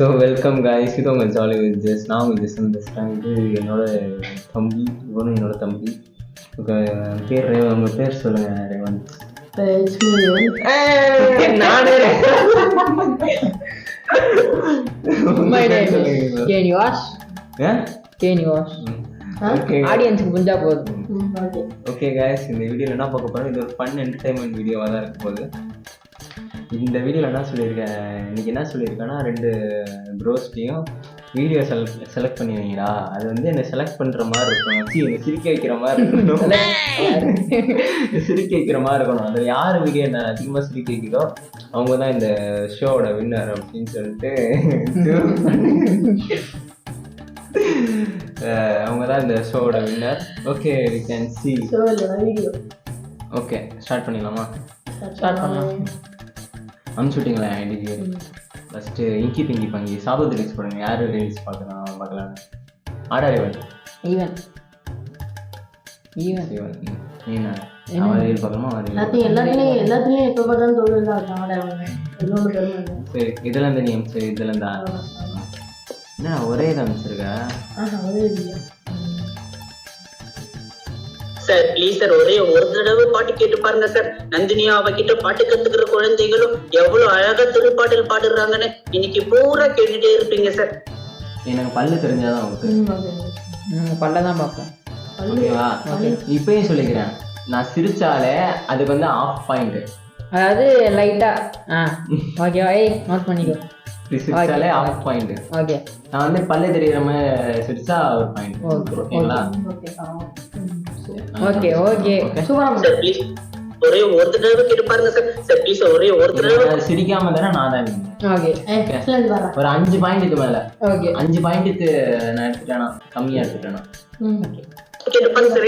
So welcome guys, இது உங்கள் jolly விஜஸ். நான் உங்கள் ஜெஸ்டன் பேசுகிறேன். இது என்னோட தம்பி, இவனும் என்னோட தம்பி. பேர் ரேவன். உங்கள் பேர் சொல்லுங்கள். ரேவன். நானே ஆடியன்ஸ்க்கு புரிஞ்சா போதும். ஓகே காய்ஸ், இந்த வீடியோவில் என்ன பார்க்க போகிறோம்? இது ஒரு ஃபன் என்டர்டைன்மெண்ட் வீடியோவாக தான் இருக்க போகுது. இந்த வீடியோவில் என்ன சொல்லியிருக்கேன், இன்றைக்கி என்ன சொல்லியிருக்கேன்னா, 2 ப்ரோஸ்டையும் வீடியோ செலக்ட் பண்ணி வைங்களா. அது வந்து என்னை செலக்ட் பண்ணுற மாதிரி இருக்கணும், என்னை சிரிக்க வைக்கிற மாதிரி இருக்கணும், சிரிக்க வைக்கிற மாதிரி இருக்கணும். அதில் யார் வீடியோ என்ன அதிகமாக சிரிக்க வைக்கிறோ அவங்க தான் இந்த ஷோவோட வின்னர் அப்படின்னு சொல்லிட்டு அவங்க தான் இந்த ஷோவோட winner. Okay, we can see. Okay, start பண்ணிடலாமா? ஸ்டார்ட் பண்ணலாம். அனுப்பிச்சுட்டிங்களா ஐடிக்கு? ஃபஸ்ட்டு இங்கி பிங்கி பங்கி சாபத்து ரீல்ஸ் போடுங்க. யார் ரீல்ஸ் பார்க்கலாம்? ஆர்டர் ஈவன் நீனா அவன் ரீல் பார்க்கணுமா? எல்லாத்தையும் எப்போ பார்த்தாலும் சரி, இதெல்லாம் இருந்து நீ அமிச்சு இதெல்லாம் இருந்தா என்ன ஒரே இதை அமிச்சிருக்கா? சார் ப்ளீஸ் சார், ஒரே ஒரு தடவை பாட்டு கேட்டு பாருங்க சார். நந்தினியா அவகிட்ட பாட்டு கத்துக்கிற குழந்தைகளும் எவ்வளவு அழகா திருப்பாடல் பாடுறாங்கன்னு இன்னைக்கு பூரா கேட்டுட்டே இருப்பீங்க சார். எனக்கு பல்லு தெரிஞ்சாதான் பல்லதான் பார்ப்பேன். ஓகேவா? இப்பயும் சொல்லிக்கிறேன், நான் சிரிச்சாலே அதுக்கு வந்து ஆஃப் பாயிண்ட், அதாவது லைட்டா. ஓகேவா? நோட் பண்ணிக்கோ. சிரிச்சாலே ஆஃப் பாயிண்ட். ஓகே, நான் வந்து பல்லு தெரியுற மாதிரி சிரிச்சா ஒரு பாயிண்ட். ஓகேங்களா? ஓகே ஓகே சூப்பரா. சார் ப்ளீஸ் ஒரே ஒரு தடவை கேட்டு பாருங்க சார். சார் ப்ளீஸ் ஒரே ஒரு தடவை. சிரிக்காம தானே நான் தான். ஓகே, ஒரு 5 பாயிண்ட்டுக்கு மேல. ஓகே, 5 பாயிண்ட்டுக்கு நான் எடுத்துட்டேனா, கம்மியா எடுத்துட்டேனா? கேட்டு பாருங்க சார்.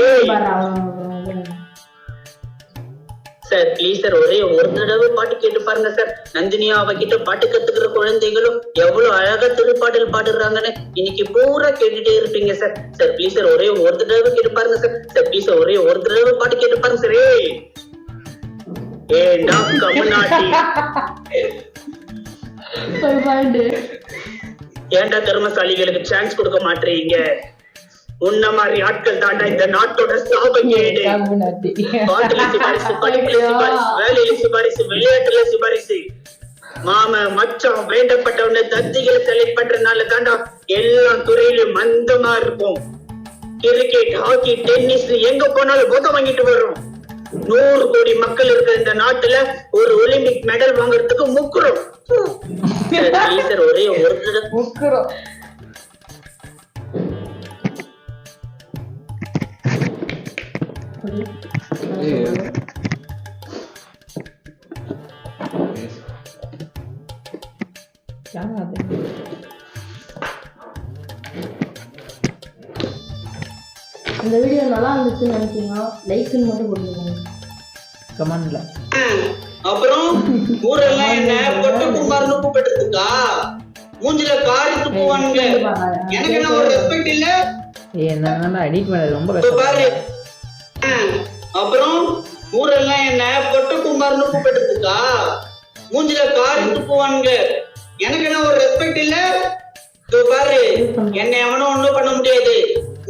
சார் ப்ளீஸ் சார், ஒரே ஒரு தடவை பாட்டு கேட்டு பாருங்க சார். நந்தினியா அவகிட்ட பாட்டு கத்துக்கிற குழந்தைகளும் எவ்வளவு அழகா திருப்பாடல் பாடுறாங்கன்னு இன்னைக்கு பூரா கேட்டுட்டே இருப்பீங்க சார். சார் ப்ளீஸ் சார், ஒரே ஒரு தடவை கேட்டு பாருங்க சார். சார் ப்ளீஸ் சார், ஒரே ஒரு தடவை பாட்டு கேட்டு பாருங்க சார். ஏண்டா கமநாட்டி, ஏண்டா திறமசாலிகளுக்கு சான்ஸ் கொடுக்க மாட்டீங்க? உன்ன மாதிரி ஆட்கள் தாண்டா இந்த நாட்டோட சாபக்கேடு. பாட்டுல சிபாரிசு, படிப்புல சிபாரிசு, வேலையில சிபாரிசு, விளையாட்டுல சிபாரிசு. மாம மச்சான் வேண்டப்பட்டவன தத்திகளை செலக்ட் பண்றதுனால தாண்டா எல்லா துறையிலும் மந்தமா இருப்போம். கிரிக்கெட், ஹாக்கி, டென்னிஸ் எங்க போனாலும் போத வாங்கிட்டு வர்றோம். 100 கோடி மக்கள் இருக்கிற இந்த நாட்டுல ஒரு ஒலிம்பிக் மெடல் வாங்குறதுக்கு முக்குறோம். ஒரே ஒரு முக்குறோம். இந்த வீடியோ நல்லா இருந்துச்சுன்னு நினைச்சீங்கன்னா லைக்னு மட்டும் போட்டுக்கோங்க கமெண்ட்ல. அப்புறம் ஊரெல்லாம் என்ன பொட்டு குமார்னு கூப்பிட்டுருக்கா? மூஞ்சில காரி துப்புவானுங்க. எனக்கு என்ன ஒரு ரெஸ்பெக்ட் இல்ல? நான் எடிட் பண்ணது ரொம்ப கஷ்டம் பாரு. அப்புறம் ஊரெல்லாம் என்ன பொட்டு குமார்னு கூப்பிட்டுருக்கா? மூஞ்சில காரி துப்புவானுங்க. எனக்கு என்ன ஒரு ரெஸ்பெக்ட் இல்ல? பாரு, என்ன எவனும் ஒண்ணும் பண்ண முடியாது.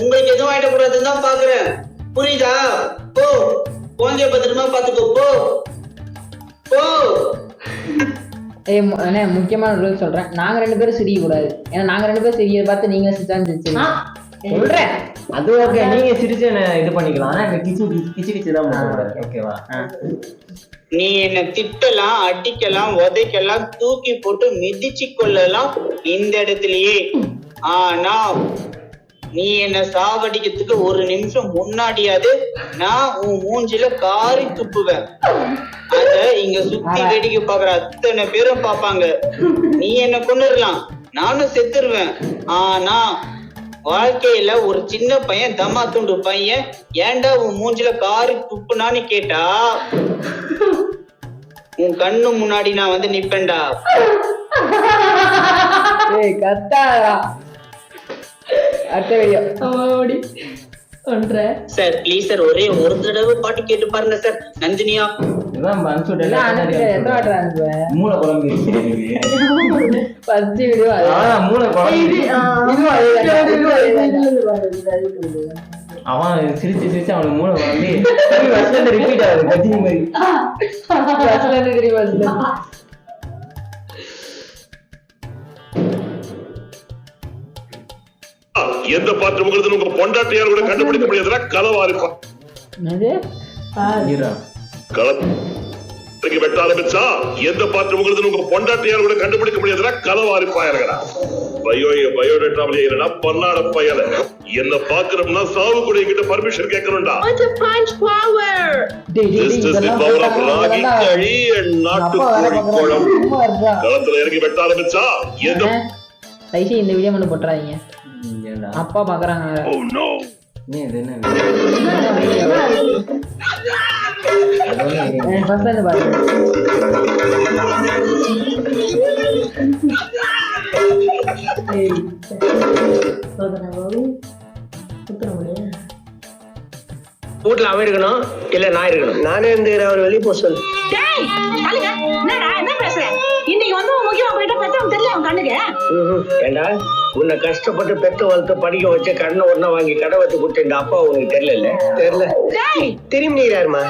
உங்களுக்கு எதுவும் ஆயிடக்கூடாதுன்னு தான் பாக்குறேன். புரியுதா? போ, குழந்தைய பத்திரமா பாத்துக்கோ. போ போ. முக்கியமான ரூல் சொல்றேன், நாங்க 2 பேரும் சிரிக்க கூடாது. ஏன்னா நாங்க 2 பேரும் சிரிக்கிறத பார்த்து நீங்க சிரிச்சு சொல்றேன். அது ஓகே, நீங்க சிரிச்சு இது பண்ணிக்கலாம். ஆனா கிச்சு கிச்சு தான் பண்ணக்கூடாது. ஓகேவா? நீ என்ன திட்டலாம், அடிக்கலாம், உதைக்கலாம், தூக்கி போட்டு மிதிச்சு கொள்ளலாம் இந்த இடத்துலயே. ஆனா நீ என்ன சாவடிக்கிறதுக்கு ஒரு நிமிஷம் முன்னாடியாவது நான் உன் மூஞ்சில காரி துப்புவேன். அத இங்க சுத்தி வேடிக்கை பாக்குற அத்தனை பேரும் பாப்பாங்க. நீ என்ன கொன்னுடலாம், நானும் செத்துருவேன். ஆனா வாழ்க்கையில ஒரு சின்ன பையன், தம்மா துண்டு பையன், ஏன்டா உன் மூஞ்சில காரி துப்புனான்னு கேட்டா உன் கண்ணு முன்னாடி நான் வந்து நிப்பேன்டா. சார் ப்ளீஸ் சார், ஒரே ஒரு தடவை பாட்டு கேட்டு பாருங்க சார். நந்தினியா அதான் அனுப்பிச்சு எல்லாம் அனுப்பிட்டு எத்தனை வாட்டர் அனுப்புவேன் மூளை குழம்பு ஃபர்ஸ்ட் வீடியோ மூளை குழம்பு அவன் சிரிச்சு சிரிச்சு அவனுக்கு மூளை குழம்பி ரிப்பீட் ஆகுது கஜினி மாதிரி எந்த பாத்திரம் உங்களுக்கு உங்க பொண்டாட்டியார் கூட கண்டுபிடிக்க முடியாதுன்னா களவா இருப்பான் களத்துக்கு வெட்ட ஆரம்பிச்சா எந்த பாத்திரம் உங்களுக்கு உங்க பொண்டாட்டியார் கூட கண்டுபிடிக்க முடியாதுன்னா களவா இருப்பாயிருக்கா பயோடேட்டாவிலே இல்லைன்னா பல்லாட பயல என்ன பாக்குறோம்னா சாவு கூட என்கிட்ட பர்மிஷன் கேட்கணும்டா ராகி களி நாட்டுக்கோழி குழம்பு களத்துல இறங்கி வெட்ட ஆரம்பிச்சா எந்த தைசி இந்த வீடியோ மட்டும் போட்டுறாதீங்க அப்பா பாக்குறாங்க வீட்டுல அவன் இருக்கணும் இல்ல நான் இருக்கணும். நானே இந்த அவர் வெளியே போக சொல்லு. இன்னைக்கு வந்து முக்கியமா போயிட்டு பெத்தவங்க தெரியல அவன் கண்ணுக்கு. ஏண்டா உன்னை கஷ்டப்பட்டு பெத்த வளர்த்து படிக்க வச்சு கண்ணை ஒன்னா வாங்கி கடை வச்சு கொடுத்த இந்த அப்பா உனக்கு தெரியல தெரியல திரும்பி நீராருமா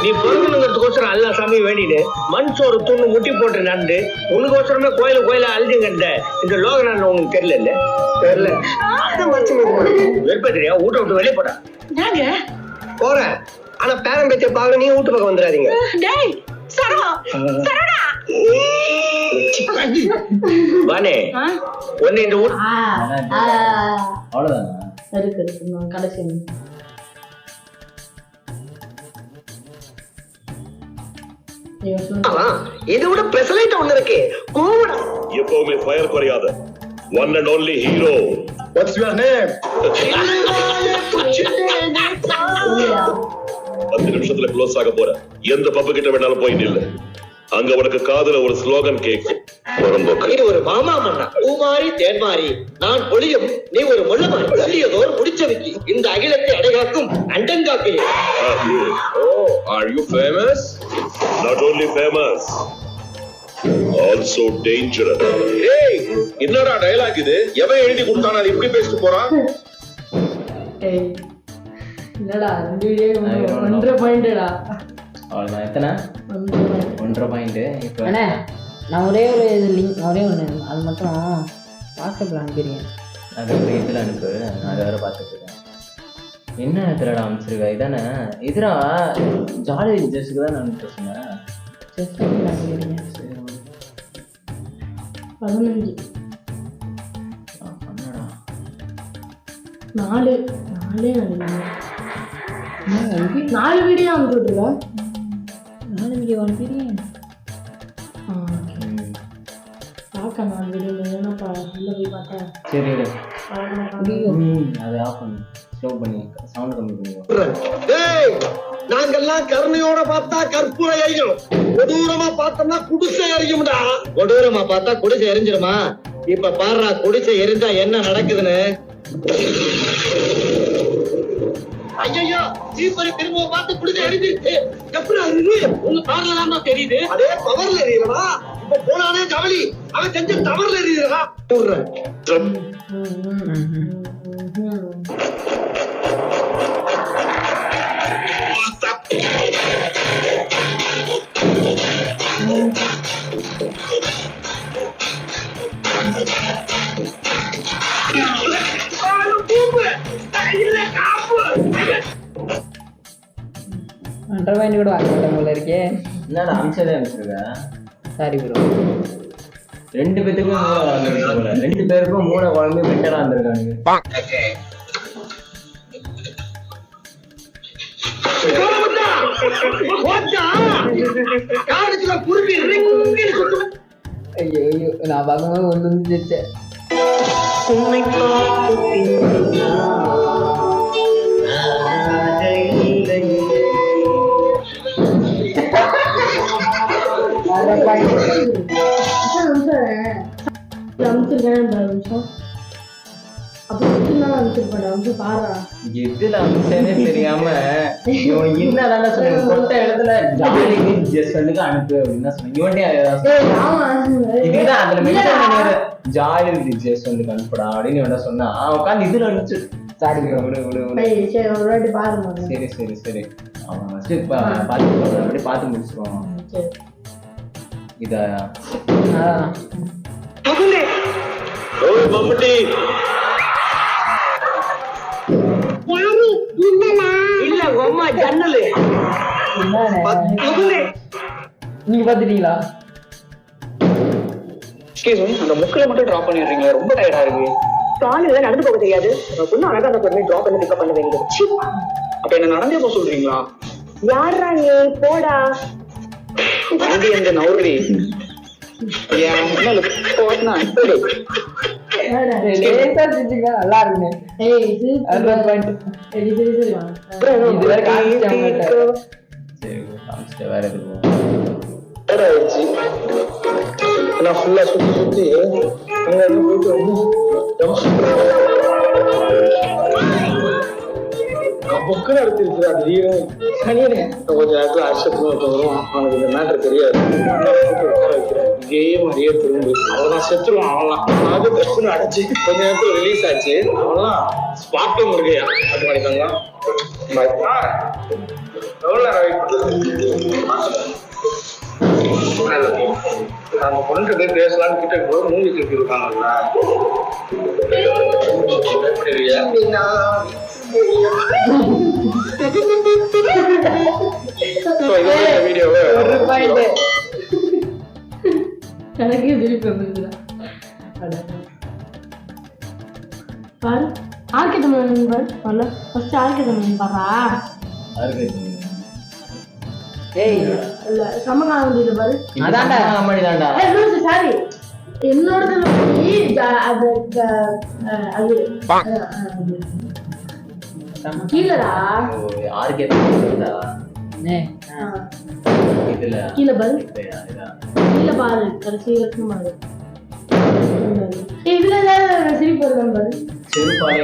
நீ பொருளுங்கிறதுக்கோசரம் அல்ல சாமி வேண்டிட்டு மண் சோறு துண்ணு முட்டி போட்டு நண்டு உனக்கோசரமே கோயில அழுதுங்க இந்த லோகநாதன் உனக்கு தெரியல தெரியல வெறுப்ப தெரியா வீட்டை விட்டு வெளியே போடா போறேன். ஆனா பேரம் பேச்ச பாக்க நீ வீட்டு பக்கம் வந்துடாதீங்க. வானே ஒன்னு இந்த ஊர் அவ்வளவுதானா கடைசி இதை விட பெசலைட் ஒண்ணு இருக்கு. எப்பவுமே ஃபயர் குறையாத one and only hero. What's your name? 10 நிமிஷத்துல க்ளோஸ் ஆக போற. எந்த பப்பு கிட்ட வேணாலும் போய் நில்லு. அங்க உனக்கு காதுல ஒரு ஸ்லோகன் கேட்கும். இது ஒரு மாமா மன்னா பூமாரி தேன்மாரி நான் ஒளியும் நீ ஒரு முள்ளமாரி சொல்லியதோர் முடிச்சவிக்கி இந்த அகிலத்தை அடைகாக்கும் அண்டங்காக்கி. Are you famous? Not only famous, also dangerous. ஏய் என்னடா டயலாக் இது? எவன் எழுதி கொடுத்தானே அது இப்படி பேசிட்டு போறான்? என்னடா இந்த வீடியோ 1.5 பாயிண்ட்டா? அவ்வளவுதான். எத்தனை 1.5 பாயிண்ட். இப்போ அண்ணே நான் ஒரே ஒரு லிங்க் ஒரே ஒன்று அது மட்டும் வாட்ஸ்அப்பில் அனுப்பிடுறேன். அது ஒரு இதில் அனுப்பு. நான் அதை வேறு பார்த்துட்டு இருக்கேன். என்ன திருடா அனுப்பிச்சிருக்கா? இதானே எதிரா ஜாலி ஜஸ்ஸுக்கு தான் அனுப்பிச்சு சொன்னேன். 15 பண்ணடா 4 வீடியோ அனுப்பிட்டுருக்கேன். 4 வீடியோ அனுப்பிடுறேன். பார்க்க 4 வீடியோ என்னப்பா உள்ள போய் பார்த்தேன். சரி அதை ஆஃப் பண்ணு. ஸ்லோ பண்ணி சவுண்ட் கம்மி பண்ணிடுவோம். நாங்கெல்லாம் கருணையோட பார்த்தா கற்பூரை எரியும், கொடூரமா பார்த்தோம்னா குடிசை எரியும்டா. கொடூரமா பார்த்தா குடிசை எரிஞ்சிருமா? இப்ப பாருடா குடிசை எரிஞ்சா என்ன நடக்குதுன்னு. ஐயோ தீப்பறி திரும்ப பார்த்து குடிசை எரிஞ்சிருச்சு. எப்படி அறியுது? உங்க பார்ல தான் தெரியுது. அதே பவர்ல எரியுதா? இப்ப போனானே கவலி அவன் செஞ்ச தவறுல எரியுதா? பாயிண்ட் கூட வாங்க போல இருக்கே. என்னடா அமிச்சதே அனுப்பிச்சிருக்க? Sorry bro. 2 பேத்துக்கும் மூளை வளர்ந்துருக்கு போல. 2 பேருக்கும் மூளை குழம்பு பெட்டரா இருந்திருக்காங்க. ஐயோ நான் பார்க்கும்போது ஒன்று வந்துச்சு. அனுப்பிச்சிருக்கேன். அப்போ அனுப்பிச்சிருப்பேன். வந்து பாரா. எதுல அமிச்சேனே தெரியாம இவன் என்னதான சொன்னீங்க கொட்ட இடத்துல ஜாலி ஜெஸ்வனுக்கு அனுப்பு அப்படின்னு சொன்னீங்க. இவன்டே இதுதான் அதுல மென்ஷன் பண்ணிடுற ஜாலி ஜெஸ்வனுக்கு அனுப்புடா அப்படின்னு இவன் சொன்னா உட்காந்து இதுல அனுப்பிச்சு சாரி விடு விடு விடு. சரி ஒரு வாட்டி பாருங்க. சரி சரி சரி அவன் ஃபர்ஸ்ட் பார்த்து அப்படியே பார்த்து முடிச்சிருவான். சரி இத ஓய் மம்பட்டி இல்ல அம்மா ஜன்னலு நீங்க பாத்துட்டீங்களா? எக்ஸ்கியூஸ் மீ, அந்த முக்கில மட்டும் டிராப் பண்ணிடுறீங்களா? ரொம்ப டயர்டா இருக்கு. காலையில நடந்து போக தெரியாது. பொண்ணு அழகா அந்த பொண்ணு டிராப் பண்ணி பிக்கப் பண்ண வேண்டியது. அப்ப என்ன நடந்தே போக சொல்றீங்களா? யாரா நீ போடா. வண்டி எந்த நவுரி என் முன்னால போனா இப்படி லேசா செஞ்சுங்க நல்லா இருக்குங்க. ஏய் இது அதான் பாயிண்ட். சரி சரி சரி வாங்க. இது வேற காமிச்சாங்க. சரி காமிச்சிட்ட வேற எதுவும் ஆயிடுச்சு. நான் ஃபுல்லா சுத்தி சுத்தி அங்க போயிட்டு புக்கு நடத்திருக்கிறா திடீர்னு கொஞ்சம் நேரத்தில் அரிசத்துன்னு வரும். அவனுக்கு இந்த மேட்டர் தெரியாது. வைக்கிறேன் இதே மாதிரியே திரும்பி அவெல்லாம் செத்துருவான். அவன்லாம் அது பிரச்சனை அடைச்சு கொஞ்ச நேரத்தில் ரிலீஸ் ஆச்சு. அவன்லாம் ஸ்பாட்டும் இருக்கையா அது பண்ணிட்டாங்க. எவ்வளோ நம்ம பொண்ணு போய் பேசலாம்னு கிட்ட போய் மூவி திருப்பி இருக்காங்கல்ல வீடியோவை ஒரு பாயிண்ட். எனக்கே திருப்பி வந்துருக்குதா பாரு. ஆர்கே தமிழ் பாரு வரல. ஃபர்ஸ்ட் ஆர்கே தமிழ் பாரா. ஏய் இல்ல சமகால முடியல பாரு. அதான்டா அம்மாடி தான்டா. சாரி என்னோடது அது அது கீழடா. யாருக்கு எதுடா இதுல கீழே பாரு. கீழே பாரு கடைசி வரைக்கும் பாரு. இதுல சிரிப்பு வருதான் பாரு. செருப்பாலே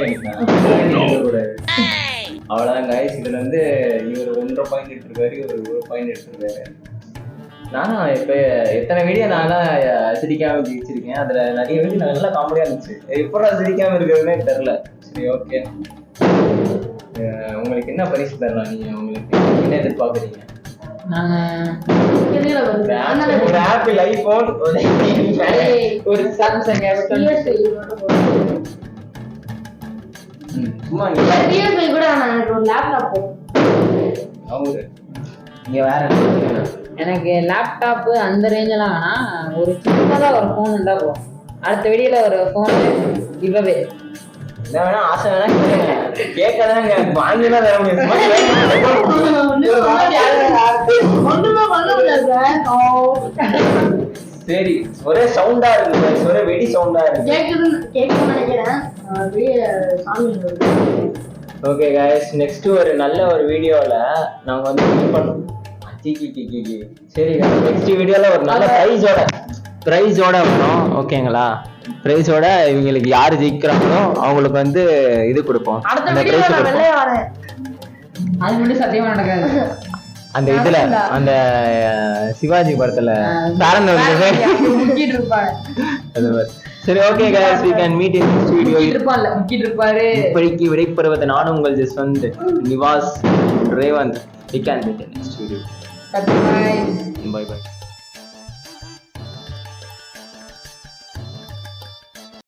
கூடாது. அவ்வளவுதான் கைஸ். இதுல வந்து இவர் 1.5 பாயிண்ட் எடுத்திருக்காரு, இவர் 1 பாயிண்ட் எடுத்திருக்காரு. நானும் இப்ப எத்தனை வீடியோ நான்லாம் சிரிக்காம ஜெயிச்சிருக்கேன். அதுல நிறைய வீடியோ நல்லா காமெடியா இருந்துச்சு. எப்படா சிரிக்காம இருக்கிறதுனே தெரியல. சரி ஓகே, உங்களுக்கு என்ன பரிசு தரலாம்? நீங்க உங்களுக்கு என்ன எதிர்பார்க்குறீங்க? ஒரு ஆப்பிள், ஐபோன், ஒரு சாம்சங் சும்மா கூட எனக்கு ஒரு லேப்டாப் அவரு நீங்க வேற எனக்கு லேப்டாப் அந்த ரேஞ்செல்லாம் வேணாம். ஒரு சின்னதா ஒரு ஃபோன் இருந்தா போதும். அடுத்த வீடியோல ஒரு ஃபோன் இவ்வளவே என்ன வேணா ஆசை வேணா கேட்கதாங்க வாங்கினா தர முடியும். சரி ஒரே சவுண்டா இருக்கு, ஒரே வெடி சவுண்டா இருக்கு. கேக்குதுன்னு நினைக்கிறேன். ஓகே கைஸ், நெக்ஸ்ட் ஒரு நல்ல ஒரு வீடியோல நாங்க வந்து மீட் பண்ணுவோம். சரி நெக்ஸ்ட் வீடியோல ஒரு நல்ல பிரைஸோட வரும். ஓகேங்களா? பிரைஸோட இவங்களுக்கு யாரு ஜெயிக்கிறாங்களோ அவங்களுக்கு வந்து இது கொடுப்போம். அந்த பிரைஸ் கொடுப்போம். அது மட்டும் சத்தியமா நடக்காது. அந்த இதுல அந்த சிவாஜி படத்துல சரி okay guys, we can meet in next video. இப்படிக்கு விடைபெறுவது நான் உங்கள் Jaswant Nivas Revanth. We can meet in next video. Bye bye. Bye bye.